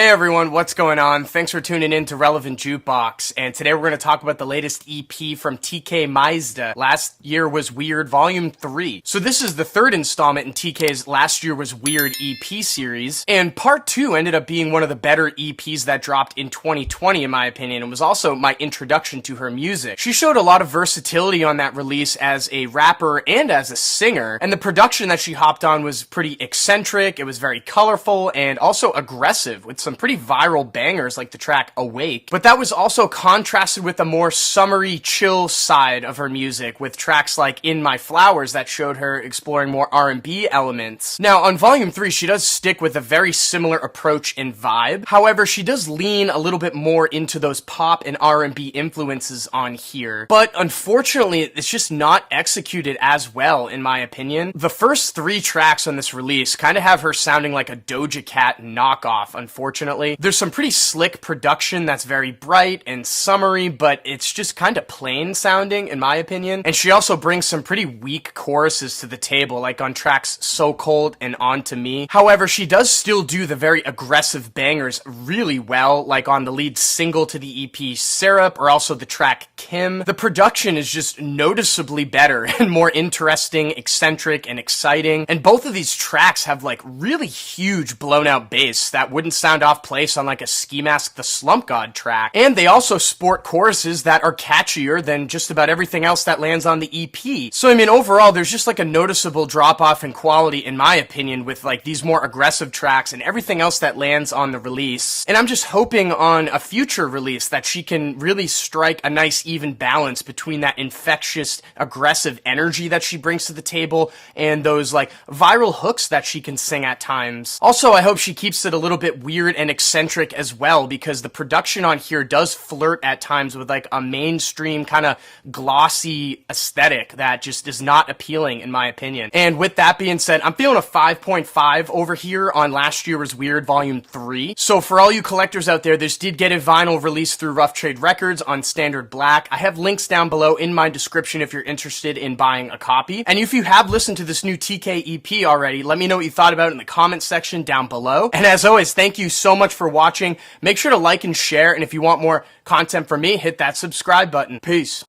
Hey everyone, what's going on? Thanks for tuning in to Relevant Jukebox, and today we're going to talk about the latest EP from Tkay Maidza. Last Year Was Weird Volume 3. So this is the third installment in TK's Last Year Was Weird EP series, and part 2 ended up being one of the better EPs that dropped in 2020 in my opinion, and was also my introduction to her music. She showed a lot of versatility on that release as a rapper and as a singer, and the production that she hopped on was pretty eccentric, it was very colorful, and also aggressive, with some pretty viral bangers like the track Awake. But that was also contrasted with a more summery, chill side of her music, with tracks like In My Flowers that showed her exploring more R&B elements. Now, on Volume 3, she does stick with a very similar approach and vibe. However, she does lean a little bit more into those pop and R&B influences on here. But unfortunately, it's just not executed as well, in my opinion. The first 3 tracks on this release kind of have her sounding like a Doja Cat knockoff, unfortunately. There's some pretty slick production that's very bright and summery, but it's just kind of plain sounding, in my opinion. And she also brings some pretty weak choruses to the table, like on tracks So Cold and On To Me. However, she does still do the very aggressive bangers really well, like on the lead single to the EP, Syrup, or also the track Kim. The production is just noticeably better and more interesting, eccentric, and exciting. And both of these tracks have like really huge blown out bass that wouldn't sound off place on like a Ski Mask the Slump God track. And they also sport choruses that are catchier than just about everything else that lands on the EP. So I mean, overall, there's just like a noticeable drop off in quality, in my opinion, with like these more aggressive tracks and everything else that lands on the release. And I'm just hoping on a future release that she can really strike a nice even balance between that infectious, aggressive energy that she brings to the table and those like viral hooks that she can sing at times. Also, I hope she keeps it a little bit weird and eccentric as well, because the production on here does flirt at times with like a mainstream kind of glossy aesthetic that just is not appealing, in my opinion. And with that being said, I'm feeling a 5.5 over here on Last Year Was Weird Volume 3. So for all you collectors out there, this did get a vinyl release through Rough Trade Records on Standard Black. I have links down below in my description if you're interested in buying a copy. And if you have listened to this new TK EP already, let me know what you thought about it in the comment section down below. And as always, thank you so much for watching. Make sure to like and share, and if you want more content from me, hit that subscribe button. Peace.